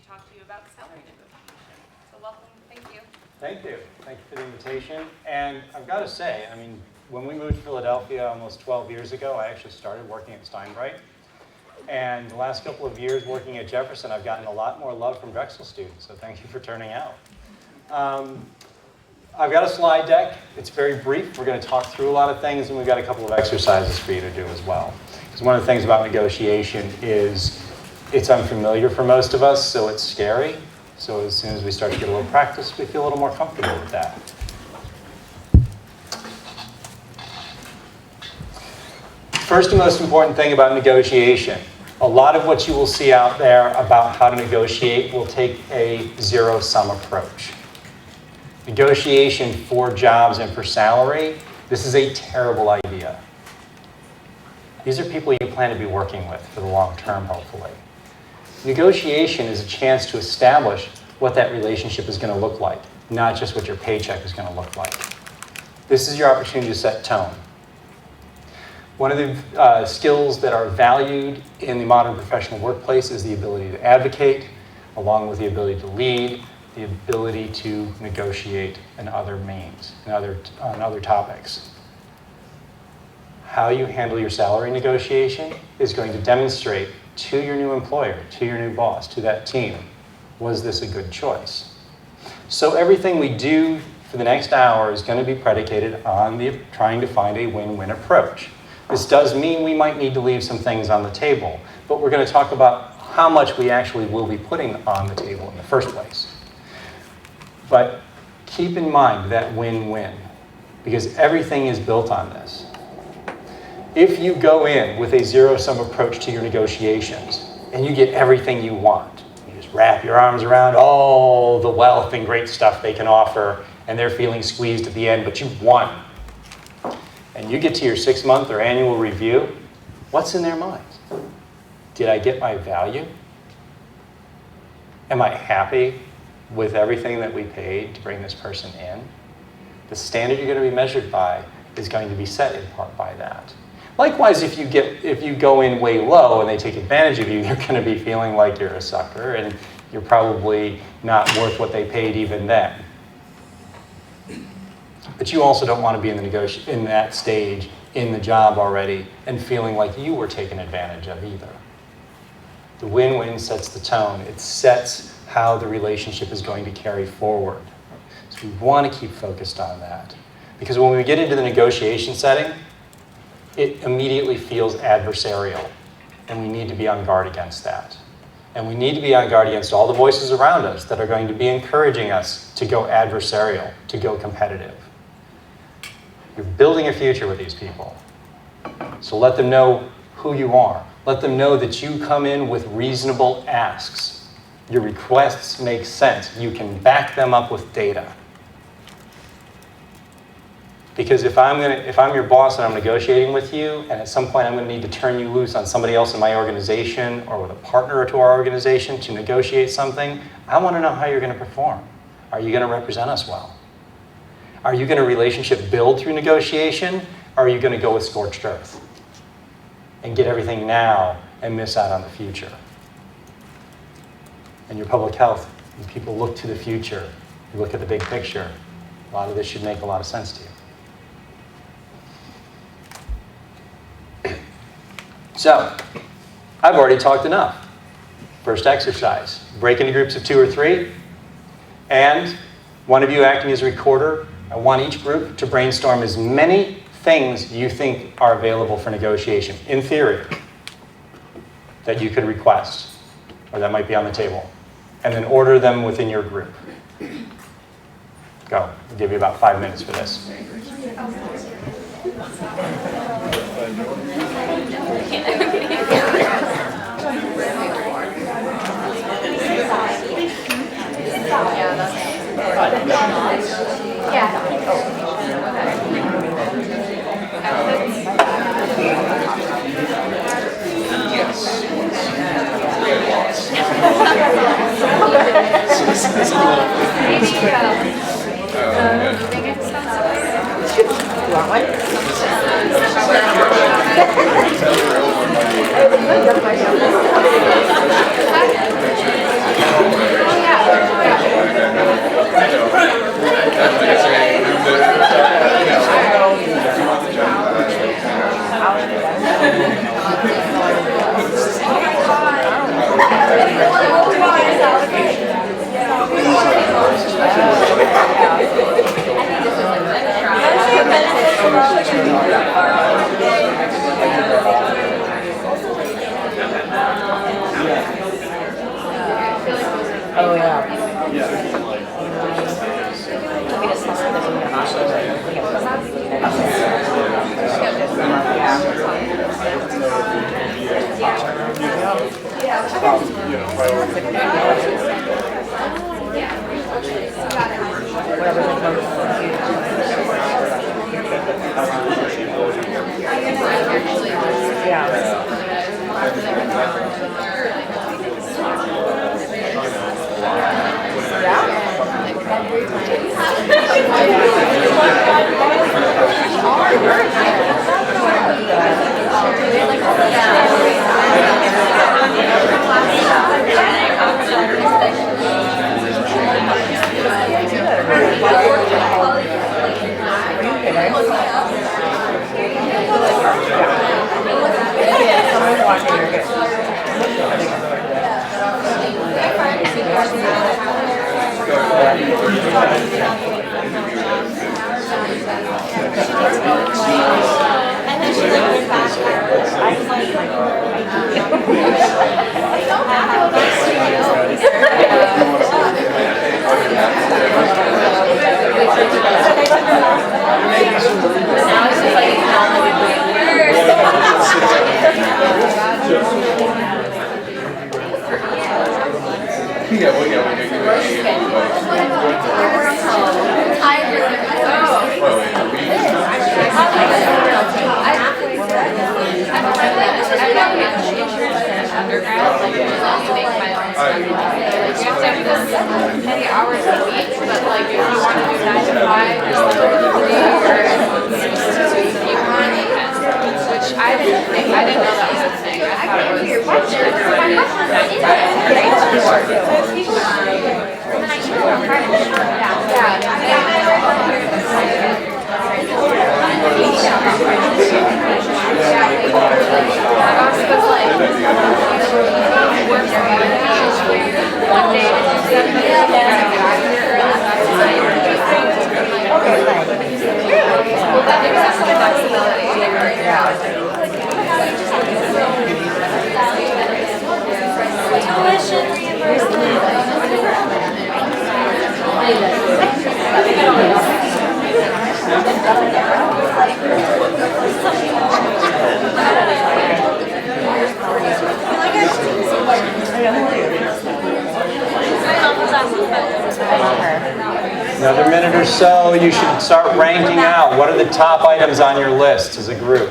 talk to you about salary negotiation. So welcome, thank you. Thank you. Thank you for the invitation. And I've got to say, I mean, when we moved to Philadelphia almost 12 years ago, I actually started working at Steinbright. And the last couple of years working at Jefferson, I've gotten a lot more love from Drexel students, so thank you for turning out. I've got a slide deck. It's very brief. We're going to talk through a lot of things, and we've got a couple of exercises for you to do as well. Because one of the things about negotiation is it's unfamiliar for most of us, so it's scary. So as soon as we start to get a little practice, we feel a little more comfortable with that. First and most important thing about negotiation, a lot of what you will see out there about how to negotiate will take a zero-sum approach. Negotiation for jobs and for salary, this is a terrible idea. These are people you plan to be working with for the long term, hopefully. Negotiation is a chance to establish what that relationship is going to look like, not just what your paycheck is going to look like. This is your opportunity to set tone. One of the skills that are valued in the modern professional workplace is the ability to advocate, along with the ability to lead, the ability to negotiate in other means, on other topics. How you handle your salary negotiation is going to demonstrate to your new employer, to your new boss, to that team, was this a good choice? So everything we do for the next hour is going to be predicated on trying to find a win-win approach. This does mean we might need to leave some things on the table, but we're going to talk about how much we actually will be putting on the table in the first place. But keep in mind that win-win, because everything is built on this. If you go in with a zero-sum approach to your negotiations, and you get everything you want, you just wrap your arms around all the wealth and great stuff they can offer, and they're feeling squeezed at the end, but you've won. And you get to your 6-month or annual review, what's in their minds? Did I get my value? Am I happy with everything that we paid to bring this person in? The standard you're going to be measured by is going to be set in part by that. Likewise, if you go in way low and they take advantage of you, you're going to be feeling like you're a sucker and you're probably not worth what they paid even then. But you also don't want to be in that stage in the job already and feeling like you were taken advantage of either. The win-win sets the tone. It sets how the relationship is going to carry forward. So we want to keep focused on that. Because when we get into the negotiation setting, it immediately feels adversarial. And we need to be on guard against that. And we need to be on guard against all the voices around us that are going to be encouraging us to go adversarial, to go competitive. You're building a future with these people. So let them know who you are. Let them know that you come in with reasonable asks. Your requests make sense. You can back them up with data. Because if I'm your boss and I'm negotiating with you, and at some point I'm going to need to turn you loose on somebody else in my organization or with a partner to our organization to negotiate something, I want to know how you're going to perform. Are you going to represent us well? Are you going to relationship build through negotiation, or are you going to go with scorched earth and get everything now and miss out on the future? And your public health, when people look to the future, you look at the big picture, a lot of this should make a lot of sense to you. So, I've already talked enough. First exercise, break into groups of 2 or 3, and one of you acting as a recorder. I want each group to brainstorm as many things you think are available for negotiation, in theory, that you could request, or that might be on the table, and then order them within your group. Go. I'll give you about 5 minutes for this. Yes. Which I didn't know that was a thing. I thought it Tuition Another minute or so, you should start ranking out. What are the top items on your list as a group?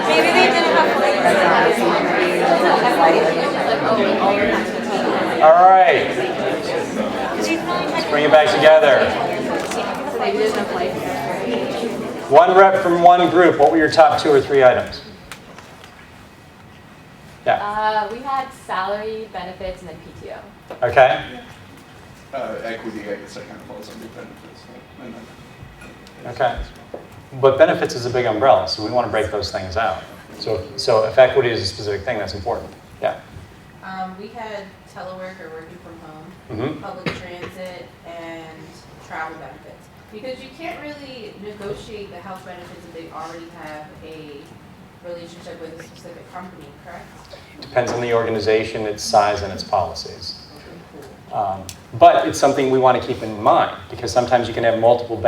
Maybe they didn't have All right. Let's bring it back together. One rep from one group. What were your top 2 or 3 items? Yeah. We had salary, benefits, and then PTO. Okay. Equity, I guess that kind of falls under benefits. And then- Okay. But benefits is a big umbrella, so we want to break those things out. So if equity is a specific thing, that's important. Yeah. We had telework or working from home, Mm-hmm. public transit, and travel benefits. Because you can't really negotiate the health benefits if they already have a relationship with a specific company, correct? Depends on the organization, its size, and its policies. But it's something we want to keep in mind because sometimes you can have multiple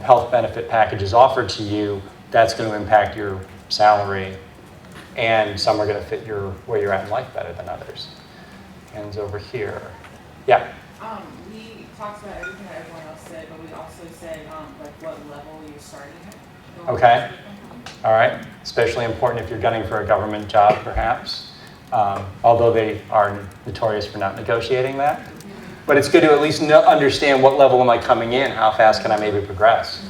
health benefit packages offered to you. That's going to impact your salary, and some are going to fit where you're at in life better than others. Hands over here. Yeah. We talked about everything that everyone else said, but we also said like what level you're starting at. Okay. All right. Especially important if you're gunning for a government job, perhaps. Although they are notorious for not negotiating that. But it's good to at least understand what level am I coming in, how fast can I maybe progress.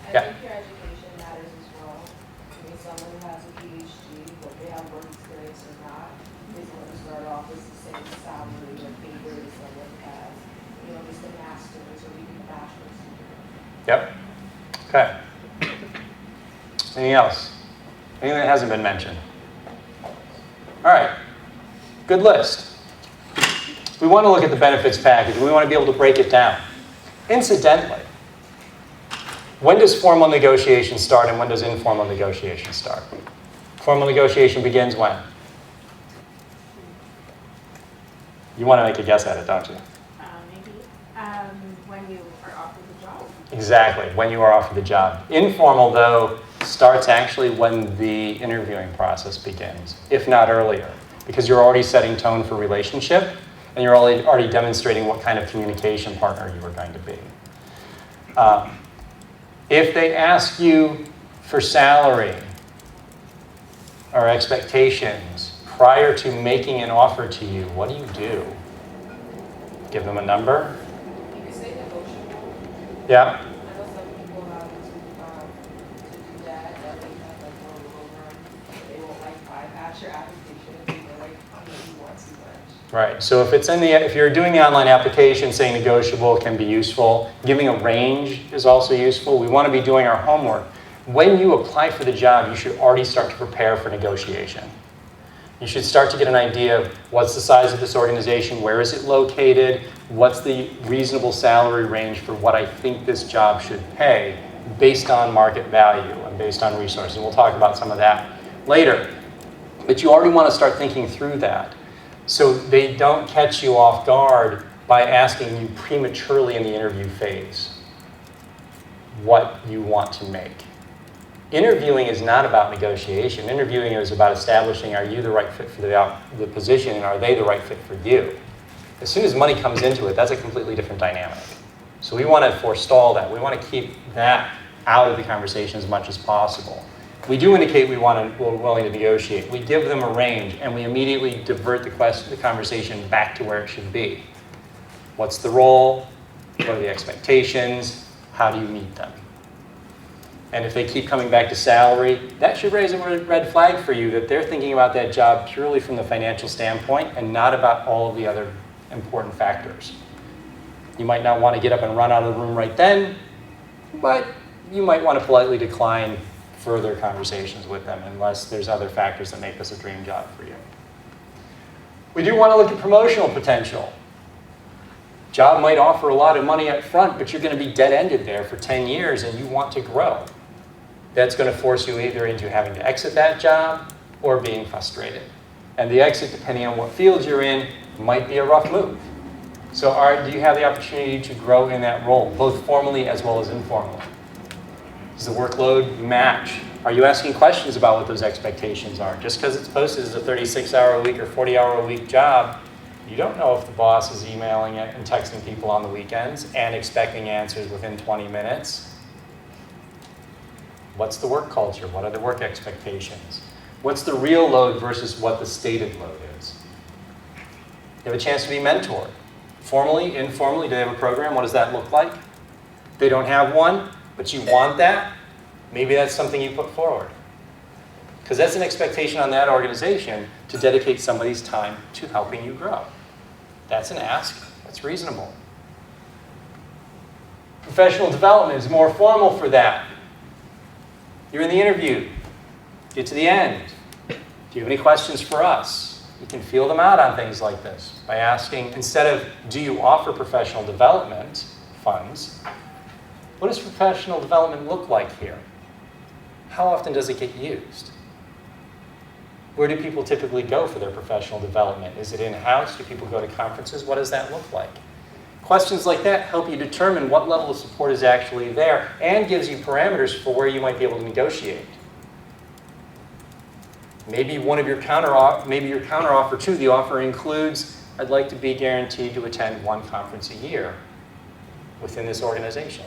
I think your education matters as well. I mean, someone who has a PhD, but they have work experience or not, is going to start off with the same salary or pay grade as someone who has, just a master's or even a bachelor's degree. Yep. Okay. Anything else? Anything that hasn't been mentioned? All right. Good list. We want to look at the benefits package. We want to be able to break it down. Incidentally, when does formal negotiation start and when does informal negotiation start? Formal negotiation begins when? You want to make a guess at it, don't you? Maybe when you are offered the job. Exactly, when you are offered the job. Informal, though, starts actually when the interviewing process begins, if not earlier, because you're already setting tone for relationship and you're already demonstrating what kind of communication partner you are going to be. If they ask you for salary or expectations prior to making an offer to you, what do? Give them a number? You could say negotiable. Yeah? I know some people have Right, so if you're doing the online application, saying negotiable can be useful. Giving a range is also useful. We want to be doing our homework. When you apply for the job, you should already start to prepare for negotiation. You should start to get an idea of what's the size of this organization, where is it located, what's the reasonable salary range for what I think this job should pay based on market value and based on resources. And we'll talk about some of that later. But you already want to start thinking through that, so they don't catch you off guard by asking you prematurely in the interview phase what you want to make. Interviewing is not about negotiation. Interviewing is about establishing, are you the right fit for the position, and are they the right fit for you? As soon as money comes into it, that's a completely different dynamic. So we want to forestall that. We want to keep that out of the conversation as much as possible. We do indicate we're willing to negotiate. We give them a range, and we immediately divert the conversation back to where it should be. What's the role? What are the expectations? How do you meet them? And if they keep coming back to salary, that should raise a red flag for you that they're thinking about that job purely from the financial standpoint and not about all of the other important factors. You might not want to get up and run out of the room right then, but you might want to politely decline further conversations with them unless there's other factors that make this a dream job for you. We do want to look at promotional potential. Job might offer a lot of money up front, but you're going to be dead-ended there for 10 years and you want to grow. That's going to force you either into having to exit that job or being frustrated. And the exit, depending on what field you're in, might be a rough move. So do you have the opportunity to grow in that role, both formally as well as informally? Does the workload match? Are you asking questions about what those expectations are? Just because it's posted as a 36-hour-a-week or 40-hour-a-week job, you don't know if the boss is emailing it and texting people on the weekends and expecting answers within 20 minutes. What's the work culture? What are the work expectations? What's the real load versus what the stated load is? You have a chance to be mentored. Formally, informally, do they have a program? What does that look like? If they don't have one, but you want that, maybe that's something you put forward. Because that's an expectation on that organization to dedicate somebody's time to helping you grow. That's an ask. That's reasonable. Professional development is more formal for that. You're in the interview. Get to the end. Do you have any questions for us? You can feel them out on things like this by asking, instead of, do you offer professional development funds, what does professional development look like here? How often does it get used? Where do people typically go for their professional development? Is it in-house? Do people go to conferences? What does that look like? Questions like that help you determine what level of support is actually there and gives you parameters for where you might be able to negotiate. Maybe your counteroffer to the offer includes, I'd like to be guaranteed to attend one conference a year within this organization.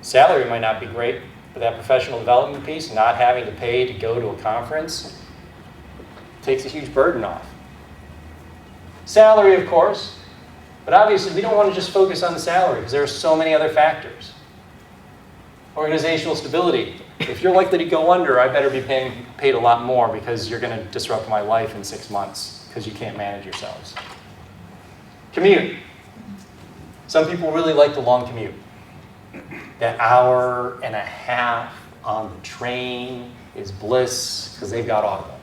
Salary might not be great, but that professional development piece, not having to pay to go to a conference, takes a huge burden off. Salary, of course, but obviously we don't want to just focus on the salary because there are so many other factors. Organizational stability. If you're likely to go under, I better be paid a lot more because you're going to disrupt my life in 6 months because you can't manage yourselves. Commute. Some people really like the long commute. That hour and a half on the train is bliss because they've got Audible.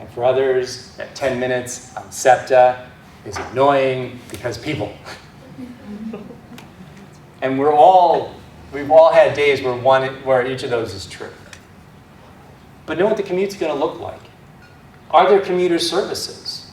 And for others, that 10 minutes on SEPTA is annoying because people. And we've all had days where each of those is true. But know what the commute's going to look like. Are there commuter services?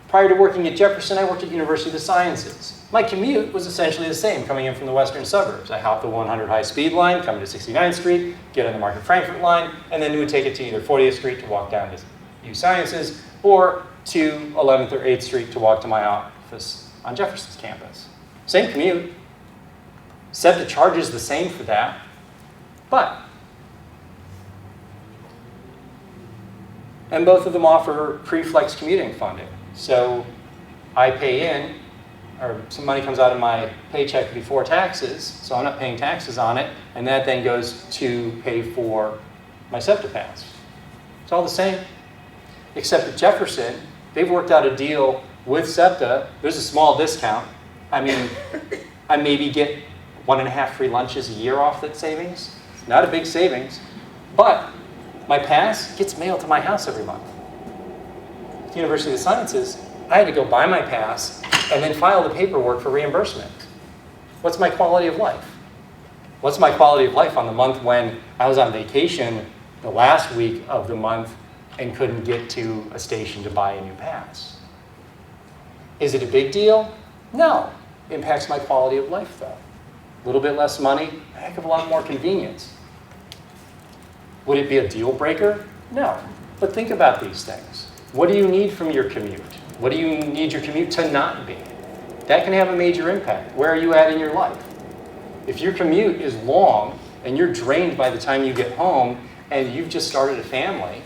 Prior to working at Jefferson, I worked at University of the Sciences. My commute was essentially the same coming in from the western suburbs. I hopped the 100 high-speed line, come to 69th Street, get on the Market Frankfurt line, and then we would take it to either 40th Street to walk down to U Sciences or to 11th or 8th Street to walk to my office on Jefferson's campus. Same commute. SEPTA charges the same for that, and both of them offer pre-flex commuting funding. So I pay in, or some money comes out of my paycheck before taxes, so I'm not paying taxes on it, and that then goes to pay for my SEPTA pass. It's all the same. Except at Jefferson, they've worked out a deal with SEPTA. There's a small discount. I mean, I maybe get 1.5 free lunches a year off that savings. It's not a big savings, but my pass gets mailed to my house every month. At the University of the Sciences, I had to go buy my pass and then file the paperwork for reimbursement. What's my quality of life? What's my quality of life on the month when I was on vacation the last week of the month and couldn't get to a station to buy a new pass? Is it a big deal? No. It impacts my quality of life, though. A little bit less money, a heck of a lot more convenience. Would it be a deal breaker? No. But think about these things. What do you need from your commute? What do you need your commute to not be? That can have a major impact. Where are you at in your life? If your commute is long and you're drained by the time you get home and you've just started a family,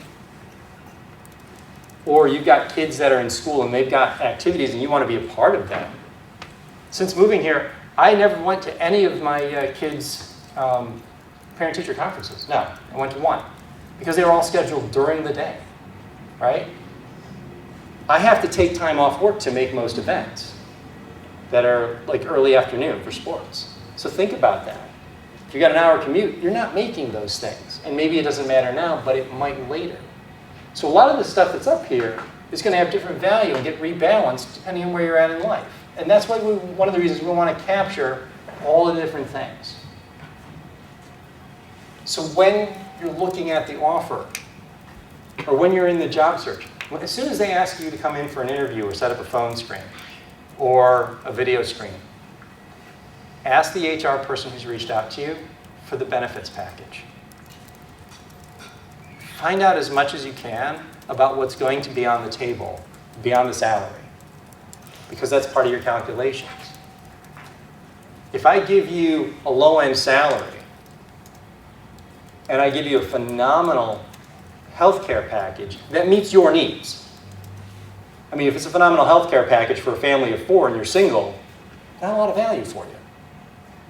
or you've got kids that are in school and they've got activities and you want to be a part of them. Since moving here, I never went to any of my kids' parent-teacher conferences. No, I went to one because they were all scheduled during the day, right? I have to take time off work to make most events that are like early afternoon for sports. So think about that. If you got an hour commute, you're not making those things. And maybe it doesn't matter now, but it might later. So a lot of the stuff that's up here is going to have different value and get rebalanced depending on where you're at in life. And that's why one of the reasons we want to capture all the different things. So when you're looking at the offer, or when you're in the job search, as soon as they ask you to come in for an interview or set up a phone screen or a video screen, ask the HR person who's reached out to you for the benefits package. Find out as much as you can about what's going to be on the table beyond the salary, because that's part of your calculations. If I give you a low-end salary and I give you a phenomenal healthcare package that meets your needs, I mean, if it's a phenomenal healthcare package for a family of 4 and you're single, not a lot of value for you.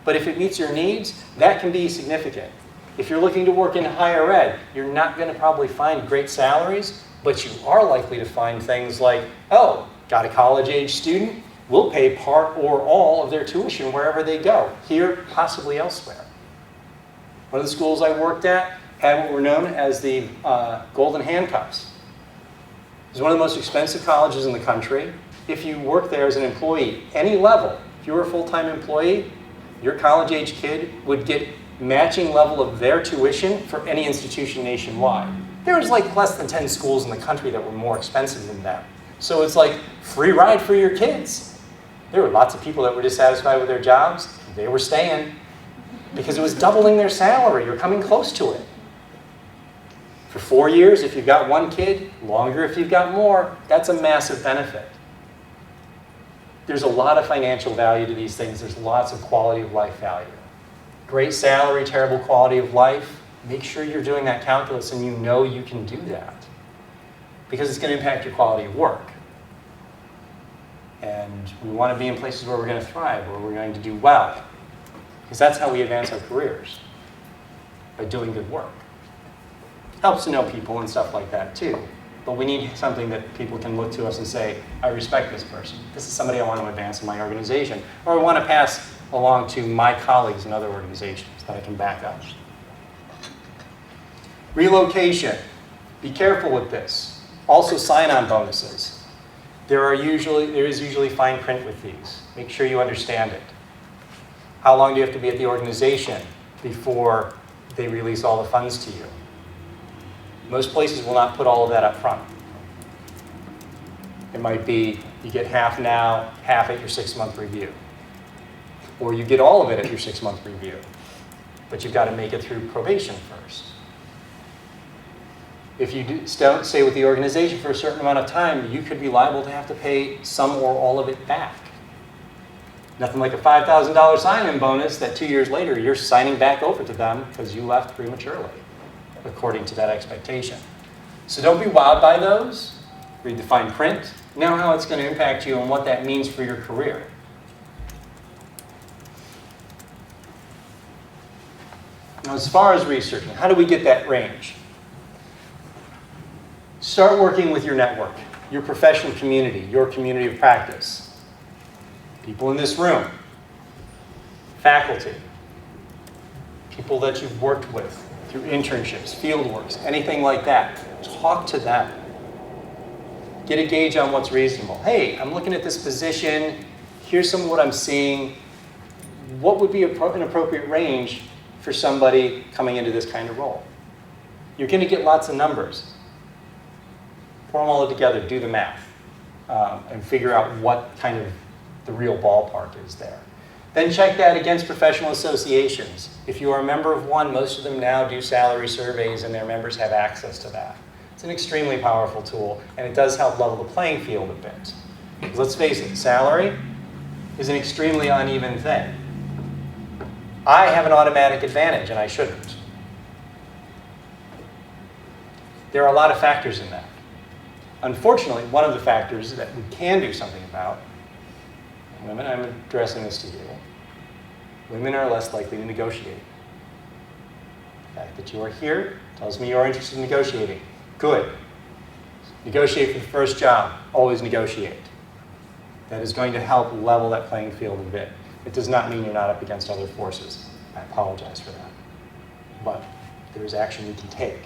But if it meets your needs, that can be significant. If you're looking to work in higher ed, you're not going to probably find great salaries, but you are likely to find things like, oh, got a college-age student, we'll pay part or all of their tuition wherever they go, here, possibly elsewhere. One of the schools I worked at had what were known as the golden handcuffs. It was one of the most expensive colleges in the country. If you worked there as an employee, any level, if you were a full-time employee, your college-age kid would get matching level of their tuition for any institution nationwide. There was like less than 10 schools in the country that were more expensive than them. So it's like free ride for your kids. There were lots of people that were dissatisfied with their jobs. They were staying because it was doubling their salary or coming close to it. For 4 years, if you've got one kid, longer if you've got more, that's a massive benefit. There's a lot of financial value to these things. There's lots of quality of life value. Great salary, terrible quality of life. Make sure you're doing that calculus and you know you can do that, because it's going to impact your quality of work. And we want to be in places where we're going to thrive, where we're going to do well, because that's how we advance our careers, by doing good work. Helps to know people and stuff like that too. But we need something that people can look to us and say, I respect this person. This is somebody I want to advance in my organization. Or I want to pass along to my colleagues in other organizations that I can back up. Relocation. Be careful with this. Also sign-on bonuses. There is usually fine print with these. Make sure you understand it. How long do you have to be at the organization before they release all the funds to you? Most places will not put all of that up front. It might be you get half now, half at your 6-month review. Or you get all of it at your 6-month review. But you've got to make it through probation first. If you don't stay with the organization for a certain amount of time, you could be liable to have to pay some or all of it back. Nothing like a $5,000 sign-in bonus that 2 years later you're signing back over to them because you left prematurely, according to that expectation. So don't be wowed by those. Read the fine print. Know how it's going to impact you and what that means for your career. Now, as far as researching, how do we get that range? Start working with your network, your professional community, your community of practice. People in this room, faculty, people that you've worked with through internships, field works, anything like that. Talk to them. Get a gauge on what's reasonable. Hey, I'm looking at this position. Here's some of what I'm seeing. What would be an appropriate range for somebody coming into this kind of role? You're going to get lots of numbers. Pour them all together, do the math, and figure out what kind of the real ballpark is there. Then check that against professional associations. If you are a member of one, most of them now do salary surveys and their members have access to that. It's an extremely powerful tool, and it does help level the playing field a bit. Because let's face it, salary is an extremely uneven thing. I have an automatic advantage, and I shouldn't. There are a lot of factors in that. Unfortunately, one of the factors that we can do something about, women, I'm addressing this to you, women are less likely to negotiate. The fact that you are here tells me you are interested in negotiating. Good. Negotiate for the first job. Always negotiate. That is going to help level that playing field a bit. It does not mean you're not up against other forces. I apologize for that. But there is action you can take.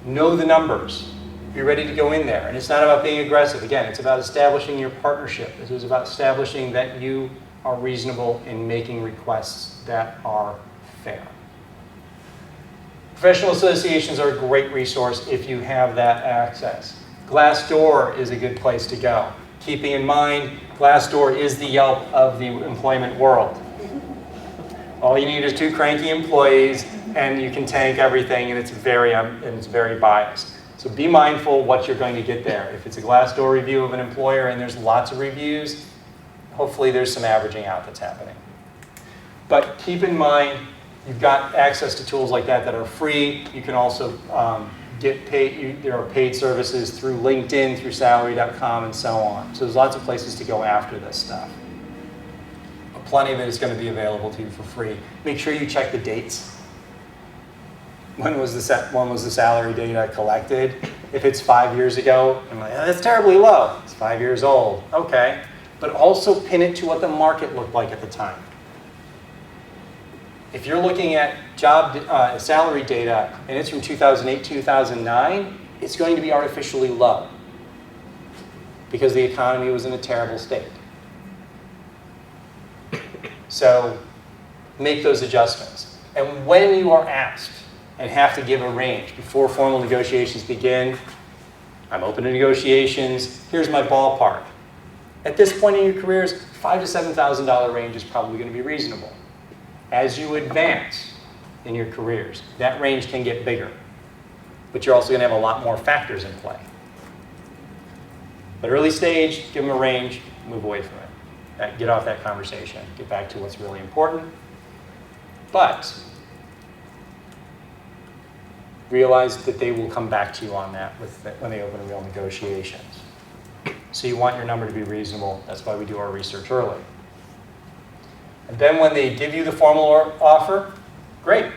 Know the numbers. Be ready to go in there. And it's not about being aggressive. Again, it's about establishing your partnership. It is about establishing that you are reasonable in making requests that are fair. Professional associations are a great resource if you have that access. Glassdoor is a good place to go. Keeping in mind, Glassdoor is the Yelp of the employment world. All you need is 2 cranky employees, and you can tank everything, and it's very biased. So be mindful what you're going to get there. If it's a Glassdoor review of an employer and there's lots of reviews, hopefully there's some averaging out that's happening. But keep in mind, you've got access to tools like that that are free. You can also get paid. There are paid services through LinkedIn, through salary.com, and so on. So there's lots of places to go after this stuff. But plenty of it is going to be available to you for free. Make sure you check the dates. When was the salary data collected? If it's 5 years ago, I'm like, oh, that's terribly low. It's 5 years old. Okay. But also pin it to what the market looked like at the time. If you're looking at salary data and it's from 2008, 2009, it's going to be artificially low because the economy was in a terrible state. So make those adjustments. And when you are asked and have to give a range before formal negotiations begin, I'm open to negotiations, here's my ballpark. At this point in your careers, $5,000 to $7,000 range is probably going to be reasonable. As you advance in your careers, that range can get bigger. But you're also going to have a lot more factors in play. But early stage, give them a range, move away from it. Get off that conversation. Get back to what's really important. But realize that they will come back to you on that when they open real negotiations. So you want your number to be reasonable. That's why we do our research early. And then when they give you the formal offer, great.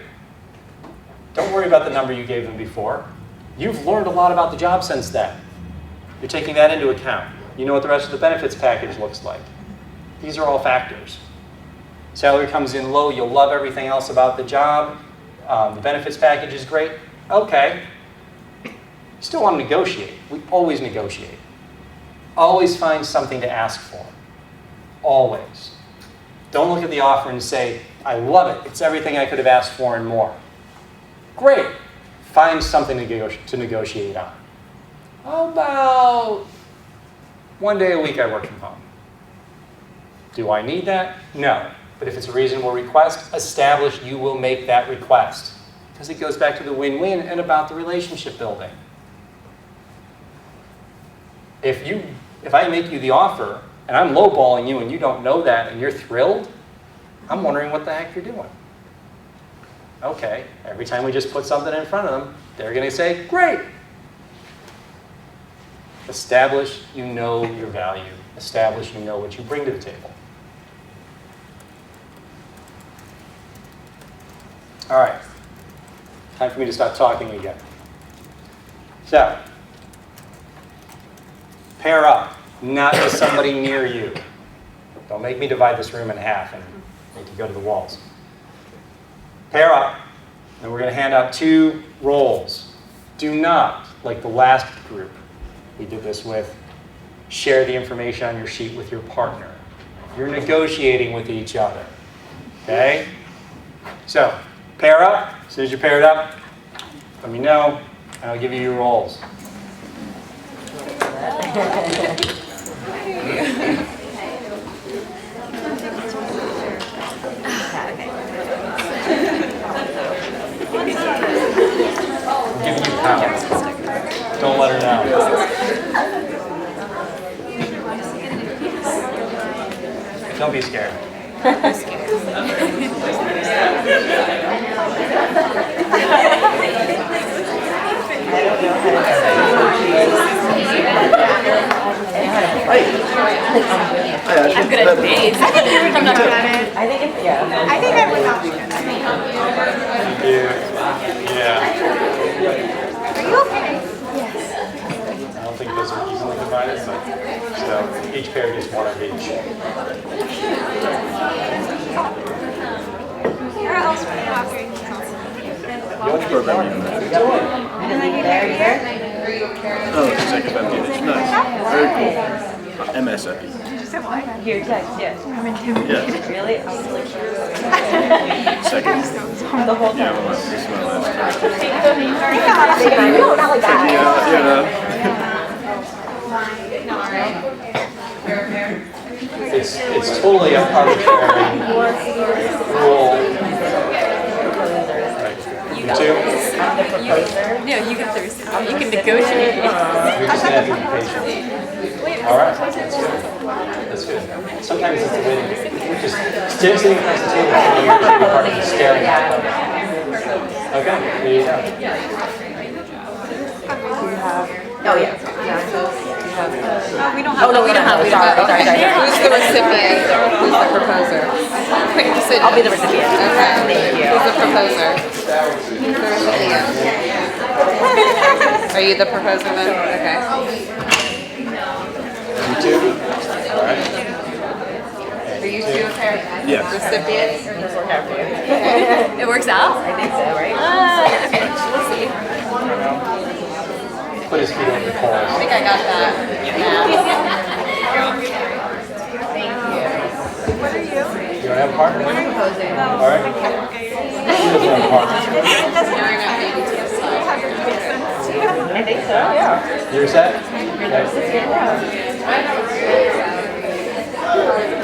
Don't worry about the number you gave them before. You've learned a lot about the job since then. You're taking that into account. You know what the rest of the benefits package looks like. These are all factors. Salary comes in low, you'll love everything else about the job. The benefits package is great. Okay. You still want to negotiate. We always negotiate. Always find something to ask for. Always. Don't look at the offer and say, I love it. It's everything I could have asked for and more. Great. Find something to negotiate on. How about 1 day a week I work from home? Do I need that? No. But if it's a reasonable request, establish you will make that request. Because it goes back to the win-win and about the relationship building. If I make you the offer, and I'm lowballing you and you don't know that and you're thrilled, I'm wondering what the heck you're doing. Okay, every time we just put something in front of them, they're going to say, great. Establish you know your value. Establish you know what you bring to the table. All right, time for me to stop talking again. So, pair up, not with somebody near you. Don't make me divide this room in half and make you go to the walls. Pair up, and we're going to hand out 2 roles. Do not, like the last group we did this with, share the information on your sheet with your partner. You're negotiating with each other. Okay? So, pair up. As soon as you're paired up, let me know, and I'll give you your roles. I'm giving you power. Don't let her know. Don't be scared. I'm good at these. I'm not good at it. I think it's, yeah. I think I would not be good. Yeah. Are you okay? I don't think those are easily divided, but so each pair gets 1 of each. Where else would you walk in? What program are you in? There, you there? Oh, executive MD. Nice. Very cool. MS Epi. Did you say what? Here, text, yes. I'm intimidated. Yeah. Really? I was like, Second. I'm so sorry. the whole Yeah, time. well, this is my last time. No, not like that. Yeah, you know. It's totally an arbitrary rule. You too? I'm the proposer. No, you can Thursday. You can negotiate. You're just gonna have to be patient. All right, that's good. That's good. Sometimes it's the way to just sitting across the table from your partner and staring at them. Okay, there you go. Oh, yeah. We don't have. Oh, no, we don't have. Sorry. Who's the recipient? Who's the proposer? Quick decision. I'll be the recipient. Okay. Thank you. Who's the proposer? The recipient. Are you the proposer then? Okay. You too? All right. Are you two a pair? Yes. Recipients? It works out. I think so, right? Okay, we'll see. Put his feet on the I poles. think I got that. What are you? You don't have a partner? All right. She doesn't have a partner. Staring at me to the side. I think so, yeah. You're set? Okay.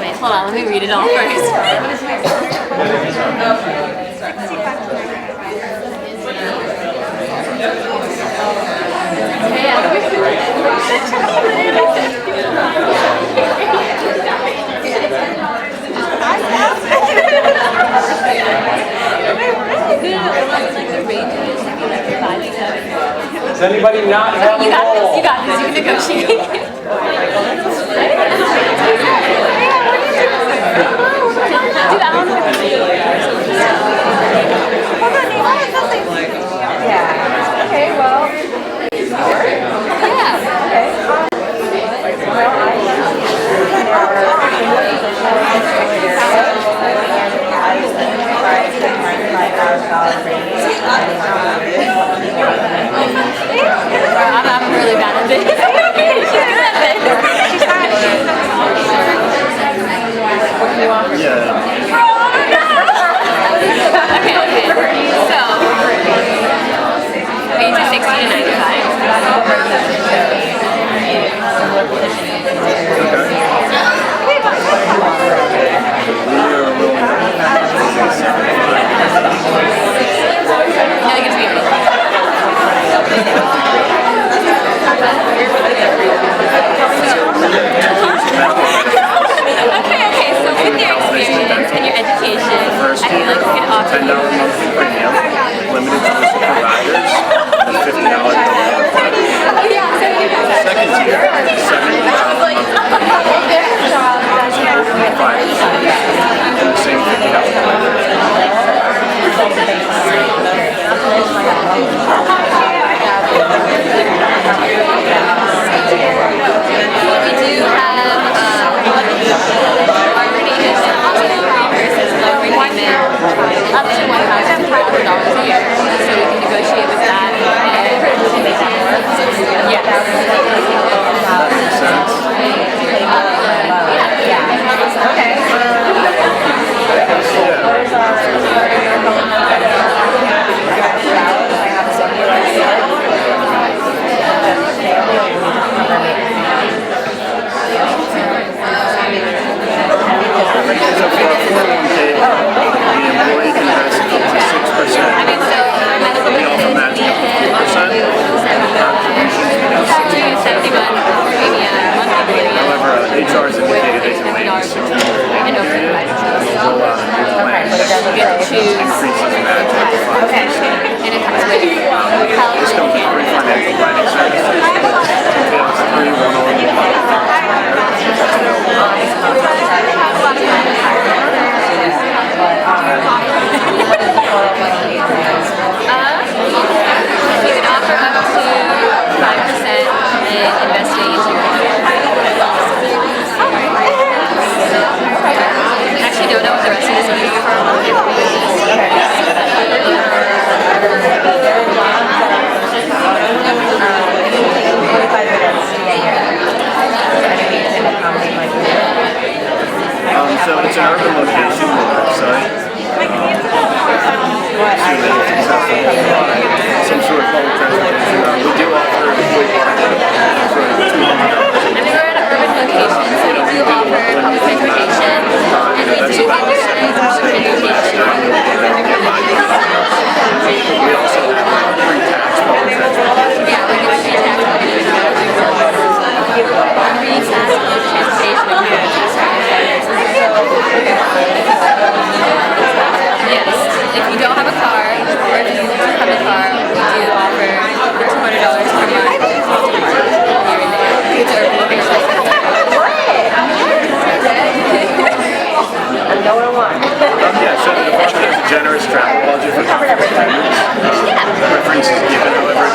Wait, hold on. Let me read it all first. Does anybody not have a You got role? this. You got this. You can negotiate. Do that one. Yeah. Okay, well. Yeah. I'm really bad at this. She's good at this. Yeah. Okay. So, ages 60 to 95. No, you get to be Okay, so with your experience and your education, I feel like we could offer $10 you. monthly premium, limited to list providers, and $50 per product. Second tier, $70 providers, and the same $50 per choose. Okay. And it comes with health. This comes with free financial planning services. It has free You can offer up to 5% in investing into your I actually don't know what the rest of this is So it's an urban location website. Some sort of public transportation. We do offer and we're at an urban location, so we do offer public transportation, and we do give you free public transportation. We also have pre-tax public transportation. Yeah, we give free tax free fast public transportation. Yes, if you don't have a car, or if you have a car, we do offer $200 per month to park here and there. It's urban location. Yeah, so the department has a generous travel budget for conference attendance. Preference is given, however,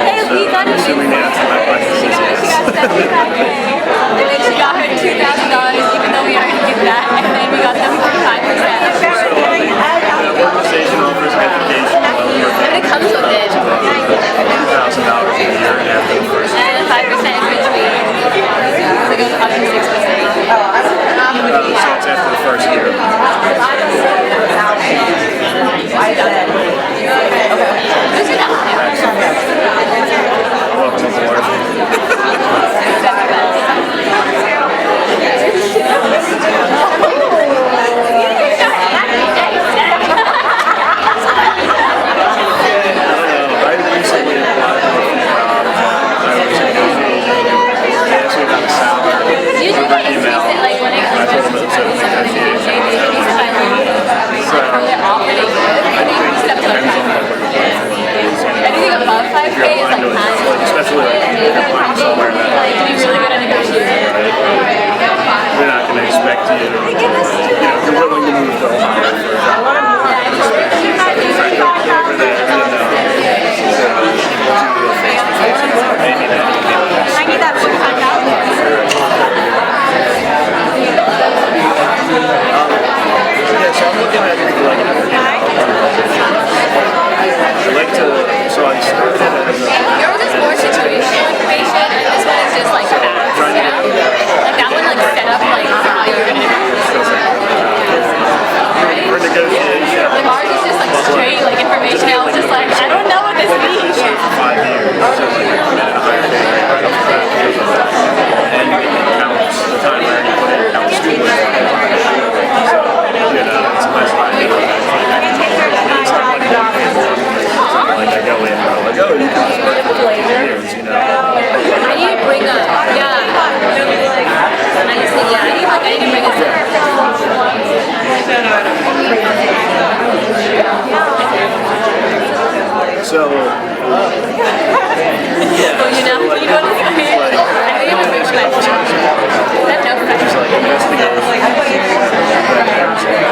Hey, we got it. assuming the answer to my question is yes. And then she got her $2,000, even though we already did that, and then we got them for 5%. The organization offers education And it comes with it. $1,000 a year after the first year. And 5% in between. So it goes up to 6%. So it's after the first year. Welcome aboard. I recently applied for a job. I was negotiating. They asked me about a salary. Usually Over it's email. recent, like when it I comes told them it was a negotiation. So, anything above 5K is like massive. especially like if you're applying somewhere that Like to be really good at negotiating. they're not going to expect you. If you're willing to move to Ohio for a job. Over there, maybe not. I need that 45,000. Yeah, so I'm looking at like I like to. So I started as Yours is more situational information, and this one is just like facts, you know? Like that one like set up like how you're gonna for negotiation. like ours is just like straight like information. I was just like, I don't know what this means. For 5 years, so like I'm at a higher pay rate right off the bat because of that. And it counts the time where you put in counts school is so it's less liability. Like I go in and I'm like, oh, you can just work for 4 years, you know. I need to bring up, yeah. I just think, yeah, I need to bring us So, yeah. you know what I mean? I think I'm gonna make my that no Just like investigation.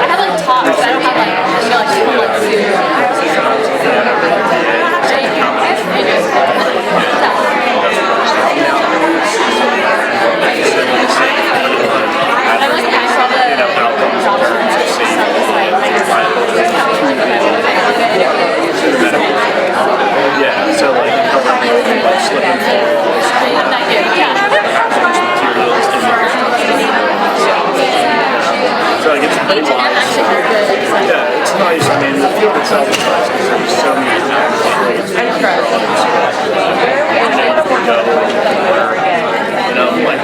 I have like talks, but I don't have like, you know, like people like I was actually You know, outcomes in terms of safety, yeah, so like covering slip and falls, materials, so like it's pretty wide. Yeah, it's nice. I mean, the field itself is nice because there's so many different trades. You know, like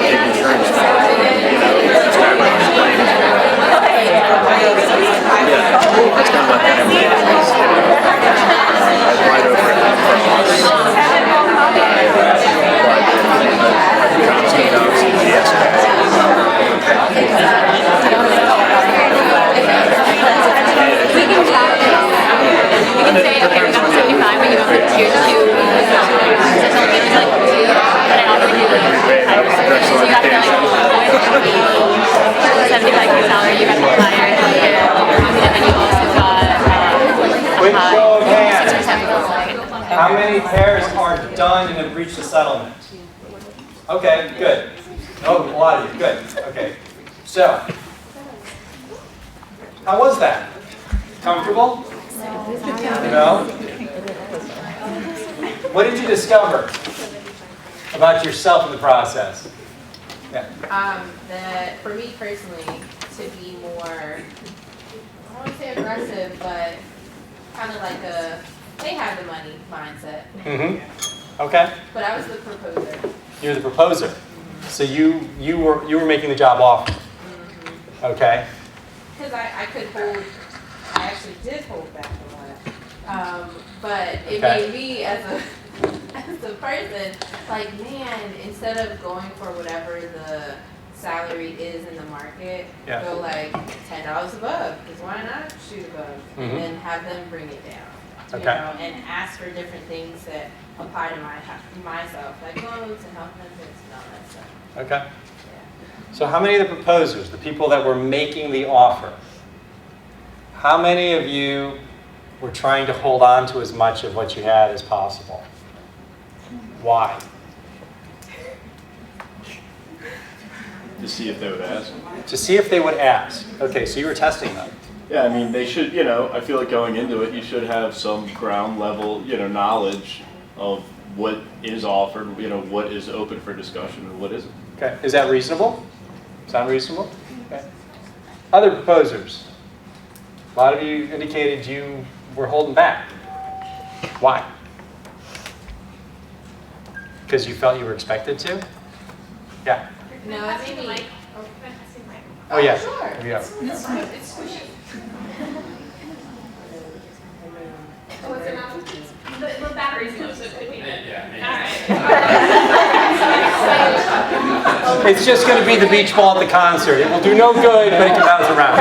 big insurance that's kind of like explained. Yeah, that's kind of like that. Right over it from us. How many pairs are done and have reached a settlement? Okay, good. Oh, a lot of you, good. Okay. So, how was that? Comfortable? No? What did you discover about yourself in the process? Yeah. That for me personally, to be more, I don't want to say aggressive, but kind of like a, they have the money mindset. Mm-hmm. Okay. But I was the proposer. You're the proposer. So you were making the job offer. Mm-hmm. Okay. Because I could hold, I actually did hold back a lot. But it made me as a person, like, man, instead of going for whatever the salary is in the market, go like $10 above, because why not shoot above? And then have them bring it down, you know, and ask for different things that apply to myself, like loans and health benefits and all that stuff. Okay. Yeah. So how many of the proposers, the people that were making the offer, how many of you were trying to hold on to as much of what you had as possible? Why? To see if they would ask. To see if they would ask. Okay, so you were testing them. Yeah, I mean, they should, you know, I feel like going into it, you should have some ground level, you know, knowledge of what is offered, you know, what is open for discussion and what isn't. Okay, is that reasonable? Sound reasonable? Okay. Other proposers. A lot of you indicated you were holding back. Why? Because you felt you were expected to? Yeah. No, it made me. Oh yeah. Sure. Yeah. It's squishy. The battery's low, so it could be. It's just going to be the beach ball at the concert. It will do no good, but it can bounce around.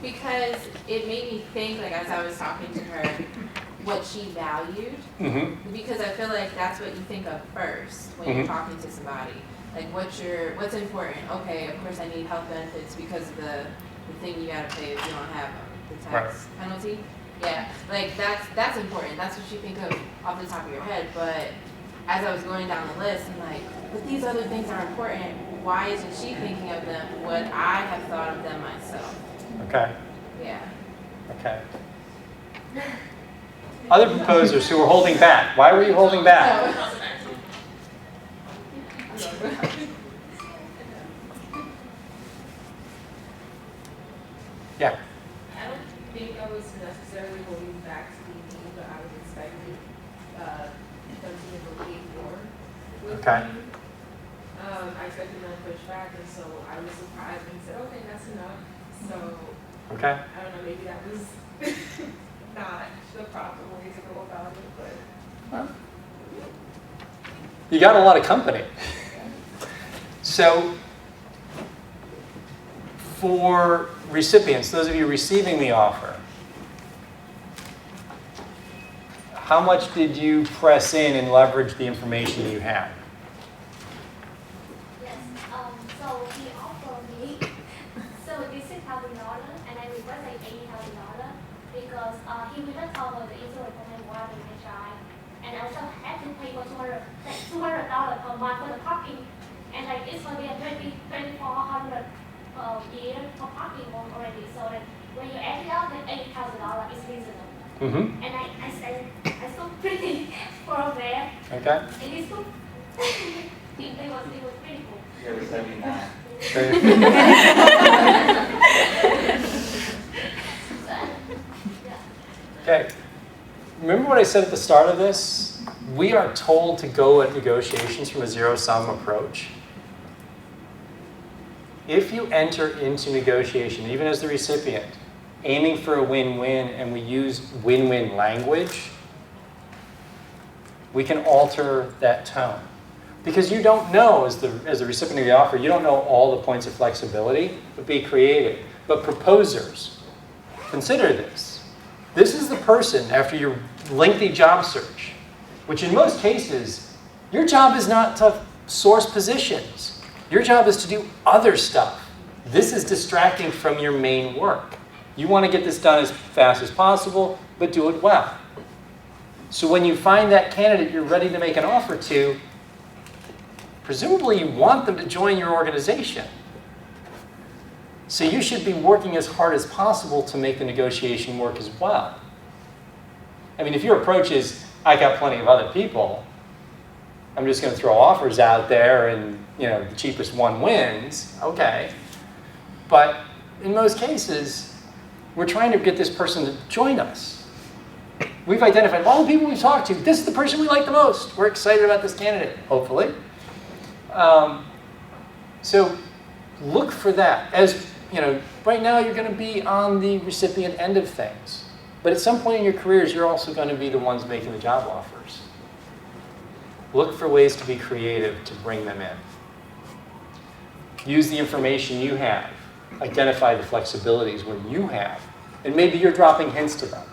Because it made me think, like as I was talking to her, what she valued. Mm-hmm. Because I feel like that's what you think of first when you're talking to somebody. Like what's important? Okay, of course I need health benefits because of the thing you gotta pay if you don't have them, the tax penalty. Yeah, like that's important. That's what you think of off the top of your head. But as I was going down the list, I'm like, but these other things are important. Why isn't she thinking of them what I have thought of them myself? Okay. Yeah. Okay. Other proposers who were holding back. Why were you holding back? Yeah. I don't think I was necessarily holding back to be mean, but I was expecting them to negotiate more with me. I expected them to push back, and so I was surprised and said, okay, that's enough. So, Okay. I don't know, maybe that was not the proper way to go about it, but. You got a lot of company. So, for recipients, those of you receiving the offer, how much did you press in and leverage the information you had? Yes, so he offered me $76,000 and I requested $80,000 because he will not cover the insurance for my wife and my child. And I also had to pay for $200 per month for the parking. And like it's going to be a $2,400 year for parking already. So that when you add it up, then $80,000 is reasonable. Mm-hmm. And I said, I so pretty for a bear. Okay. And it's so, it was pretty cool. Yeah, we're 79. Okay. Remember what I said at the start of this? We are told to go at negotiations from a zero-sum approach. If you enter into negotiation, even as the recipient, aiming for a win-win, and we use win-win language, we can alter that tone. Because you don't know, as the recipient of the offer, you don't know all the points of flexibility, but be creative. But proposers, consider this. This is the person, after your lengthy job search, which in most cases, your job is not to source positions. Your job is to do other stuff. This is distracting from your main work. You want to get this done as fast as possible, but do it well. So when you find that candidate you're ready to make an offer to, presumably you want them to join your organization. So you should be working as hard as possible to make the negotiation work as well. I mean, if your approach is, I got plenty of other people, I'm just going to throw offers out there and the cheapest one wins, okay. But in most cases, we're trying to get this person to join us. We've identified all the people we've talked to. This is the person we like the most. We're excited about this candidate, hopefully. So look for that. As right now you're going to be on the recipient end of things. But at some point in your careers, you're also going to be the ones making the job offers. Look for ways to be creative to bring them in. Use the information you have. Identify the flexibilities when you have. And maybe you're dropping hints to them.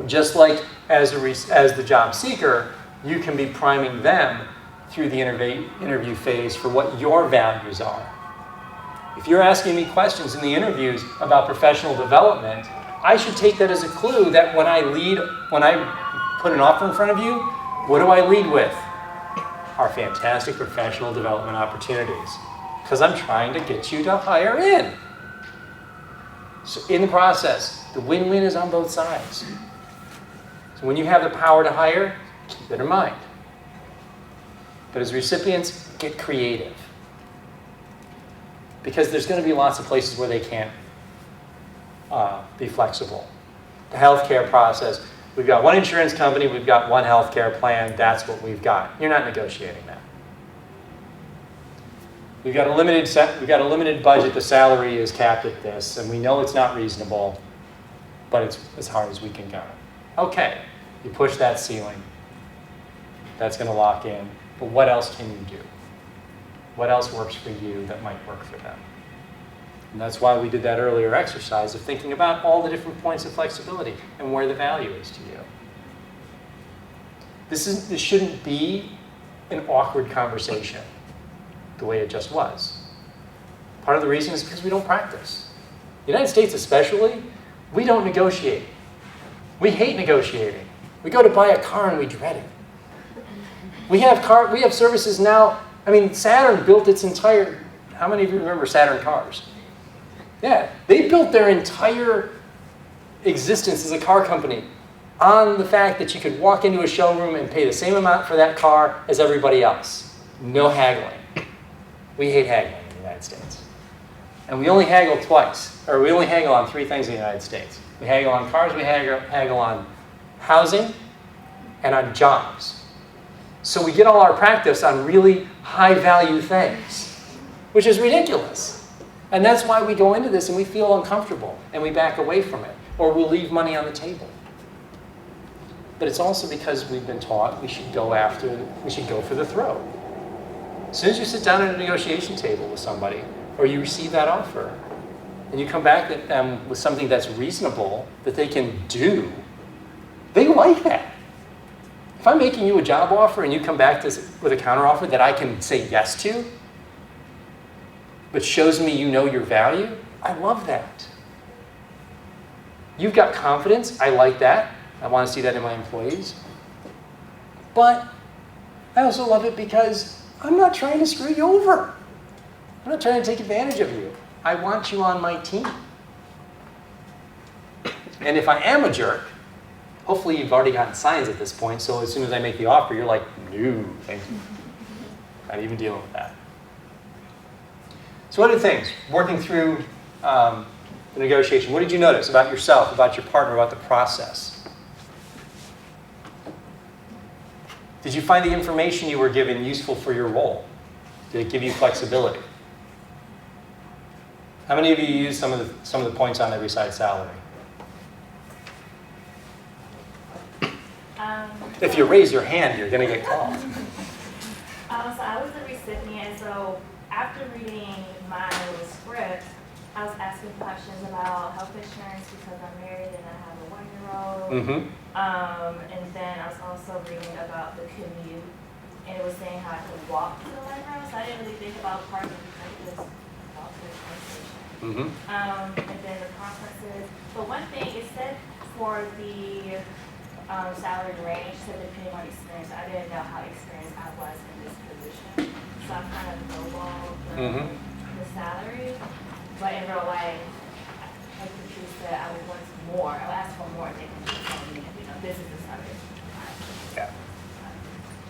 Just like as the job seeker, you can be priming them through the interview phase for what your values are. If you're asking me questions in the interviews about professional development, I should take that as a clue that when I put an offer in front of you, what do I lead with? Our fantastic professional development opportunities. Because I'm trying to get you to hire in. So in the process, the win-win is on both sides. So when you have the power to hire, keep it in mind. But as recipients, get creative. Because there's going to be lots of places where they can't be flexible. The healthcare process, we've got one insurance company, we've got one healthcare plan, that's what we've got. You're not negotiating that. We've got a limited budget, the salary is capped at this, and we know it's not reasonable, but it's as hard as we can go. Okay, you push that ceiling. That's going to lock in. But what else can you do? What else works for you that might work for them? And that's why we did that earlier exercise of thinking about all the different points of flexibility and where the value is to you. This shouldn't be an awkward conversation the way it just was. Part of the reason is because we don't practice. The United States especially, we don't negotiate. We hate negotiating. We go to buy a car and we dread it. We have services now. I mean, Saturn built its entire, how many of you remember Saturn cars? Yeah, they built their entire existence as a car company on the fact that you could walk into a showroom and pay the same amount for that car as everybody else. No haggling. We hate haggling in the United States. And we only haggle twice, or we only haggle on three things in the United States. We haggle on cars, we haggle on housing, and on jobs. So we get all our practice on really high-value things, which is ridiculous. And that's why we go into this and we feel uncomfortable and we back away from it, or we'll leave money on the table. But it's also because we've been taught we should go for the throat. As soon as you sit down at a negotiation table with somebody, or you receive that offer, and you come back at them with something that's reasonable, that they can do, they like that. If I'm making you a job offer and you come back with a counteroffer that I can say yes to, but shows me you know your value, I love that. You've got confidence, I like that. I want to see that in my employees. But I also love it because I'm not trying to screw you over. I'm not trying to take advantage of you. I want you on my team. And if I am a jerk, hopefully you've already gotten signs at this point, so as soon as I make the offer, you're like, no, thank you. Not even dealing with that. So other things, working through the negotiation. What did you notice about yourself, about your partner, about the process? Did you find the information you were given useful for your role? Did it give you flexibility? How many of you used some of the points on every side salary? If you raise your hand, you're going to get called. So I was the recipient, so after reading my little script, I was asking questions about health insurance because I'm married and I have a 1-year-old. Mm-hmm. And then I was also reading about the commute, and it was saying how I could walk to the library, so I didn't really think about parking because I could just walk to the train station. Mm-hmm. And then the conferences. But one thing, it said for the salary range, said depending on experience. I didn't know how experienced I was in this position. So I kind of lowballed the salary. But in real life, like the truth said, I would want more. I would ask for more. They can just tell me, you know, this is the salary. Yeah.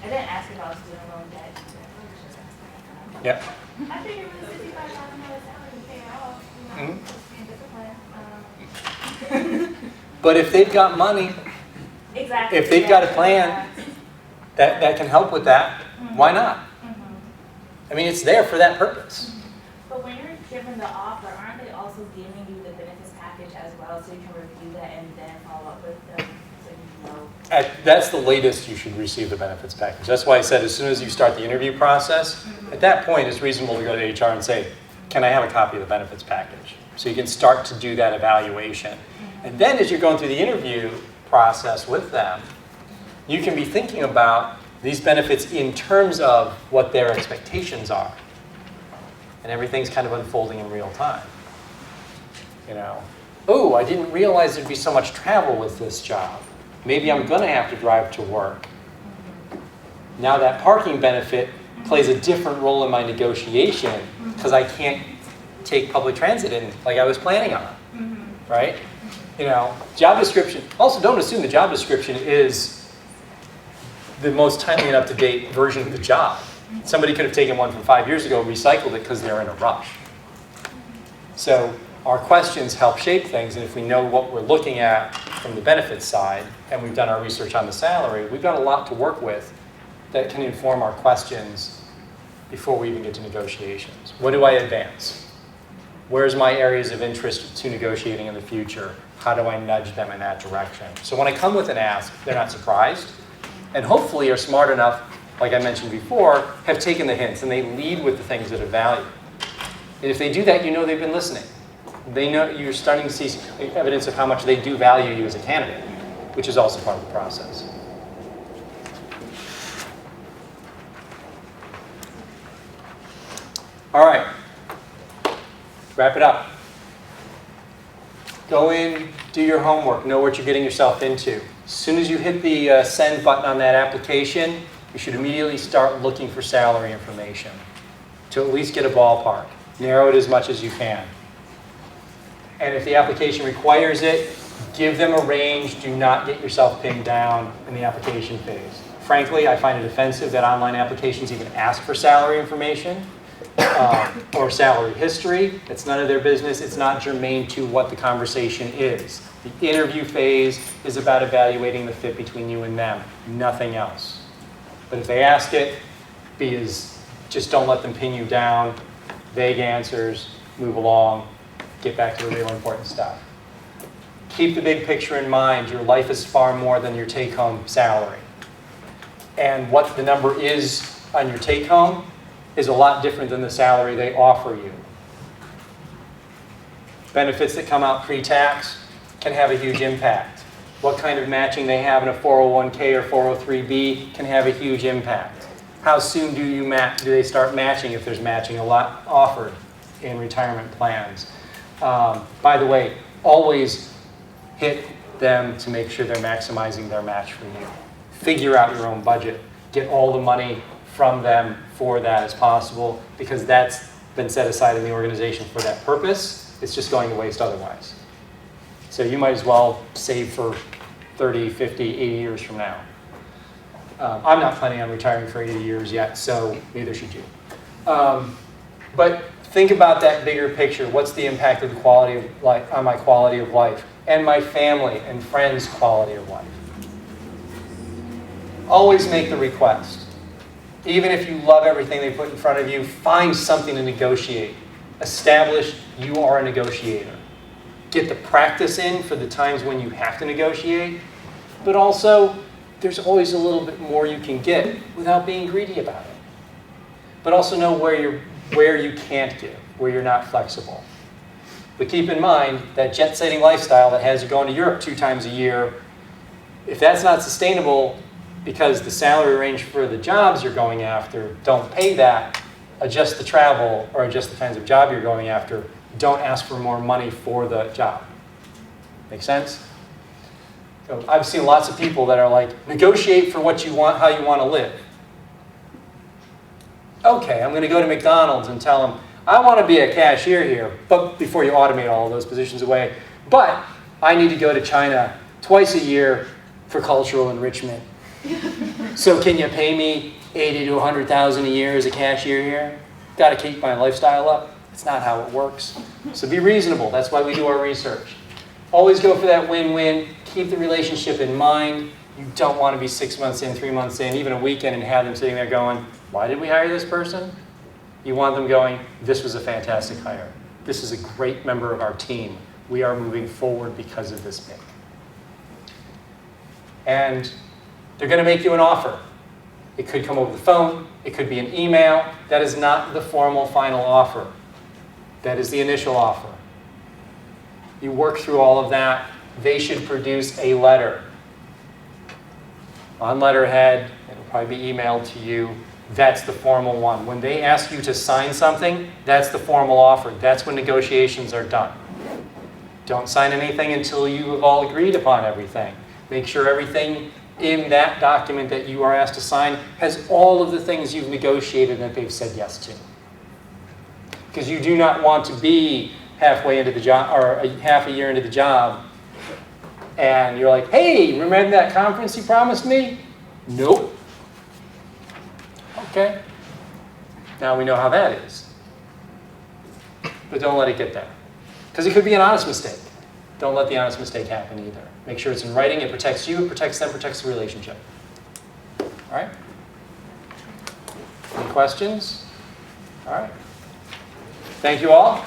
I didn't ask about student loan debt. Yeah. I figured it was $65,000 salary to pay it off. You know, discipline. But if they've got money, Exactly. if they've got a plan that can help with that, why not? I mean, it's there for that purpose. But when you're given the offer, aren't they also giving you the benefits package as well, so you can review that and then follow up with them, so you know? That's the latest you should receive the benefits package. That's why I said as soon as you start the interview process, at that point it's reasonable to go to HR and say, can I have a copy of the benefits package? So you can start to do that evaluation. And then as you're going through the interview process with them, you can be thinking about these benefits in terms of what their expectations are. And everything's kind of unfolding in real time. You know, oh, I didn't realize there'd be so much travel with this job. Maybe I'm going to have to drive to work. Now that parking benefit plays a different role in my negotiation because I can't take public transit in like I was planning on, right? You know, job description. Also, don't assume the job description is the most timely and up-to-date version of the job. Somebody could have taken one from 5 years ago and recycled it because they're in a rush. So our questions help shape things, and if we know what we're looking at from the benefits side, and we've done our research on the salary, we've got a lot to work with that can inform our questions before we even get to negotiations. What do I advance? Where's my areas of interest to negotiating in the future? How do I nudge them in that direction? So when I come with an ask, they're not surprised, and hopefully are smart enough, like I mentioned before, have taken the hints, and they lead with the things that are valued. And if they do that, you know they've been listening. They know you're starting to see evidence of how much they do value you as a candidate, which is also part of the process. All right, wrap it up. Go in, do your homework, know what you're getting yourself into. As soon as you hit the send button on that application, you should immediately start looking for salary information to at least get a ballpark. Narrow it as much as you can. And if the application requires it, give them a range. Do not get yourself pinned down in the application phase. Frankly, I find it offensive that online applications even ask for salary information or salary history. It's none of their business. It's not germane to what the conversation is. The interview phase is about evaluating the fit between you and them, nothing else. But if they ask it, just don't let them pin you down. Vague answers, move along, get back to the real important stuff. Keep the big picture in mind. Your life is far more than your take-home salary. And what the number is on your take-home is a lot different than the salary they offer you. Benefits that come out pre-tax can have a huge impact. What kind of matching they have in a 401k or 403b can have a huge impact. How soon do they start matching if there's matching a lot offered in retirement plans? By the way, always hit them to make sure they're maximizing their match for you. Figure out your own budget. Get all the money from them for that as possible, because that's been set aside in the organization for that purpose. It's just going to waste otherwise. So you might as well save for 30, 50, 80 years from now. I'm not planning on retiring for 80 years yet, so neither should you. But think about that bigger picture. What's the impact of the quality of life on my quality of life and my family and friends' quality of life? Always make the request. Even if you love everything they put in front of you, find something to negotiate. Establish you are a negotiator. Get the practice in for the times when you have to negotiate, but also there's always a little bit more you can get without being greedy about it. But also know where you can't give, where you're not flexible. But keep in mind that jet-setting lifestyle that has you going to Europe 2 times a year, if that's not sustainable because the salary range for the jobs you're going after don't pay that, adjust the travel or adjust the kinds of job you're going after Don't ask for more money for the job. Make sense? So I've seen lots of people that are like, negotiate for what you want, how you want to live. Okay, I'm going to go to McDonald's and tell them, I want to be a cashier here, but before you automate all of those positions away, but I need to go to China twice a year for cultural enrichment. So can you pay me 80 to 100,000 a year as a cashier here? Got to keep my lifestyle up. It's not how it works. So be reasonable. That's why we do our research. Always go for that win-win. Keep the relationship in mind. You don't want to be 6 months in, 3 months in, even a weekend and have them sitting there going, why did we hire this person? You want them going, this was a fantastic hire. This is a great member of our team. We are moving forward because of this pick. And they're going to make you an offer. It could come over the phone. It could be an email. That is not the formal final offer. That is the initial offer. You work through all of that. They should produce a letter. On letterhead, it'll probably be emailed to you. That's the formal one. When they ask you to sign something, that's the formal offer. That's when negotiations are done. Don't sign anything until you have all agreed upon everything. Make sure everything in that document that you are asked to sign has all of the things you've negotiated that they've said yes to. Because you do not want to be halfway into the job, or half a year into the job, and you're like, hey, remember that conference you promised me? Nope. Okay. Now we know how that is. But don't let it get there. Because it could be an honest mistake. Don't let the honest mistake happen either. Make sure it's in writing. It protects you, it protects them, protects the relationship. All right? Any questions? All right. Thank you all.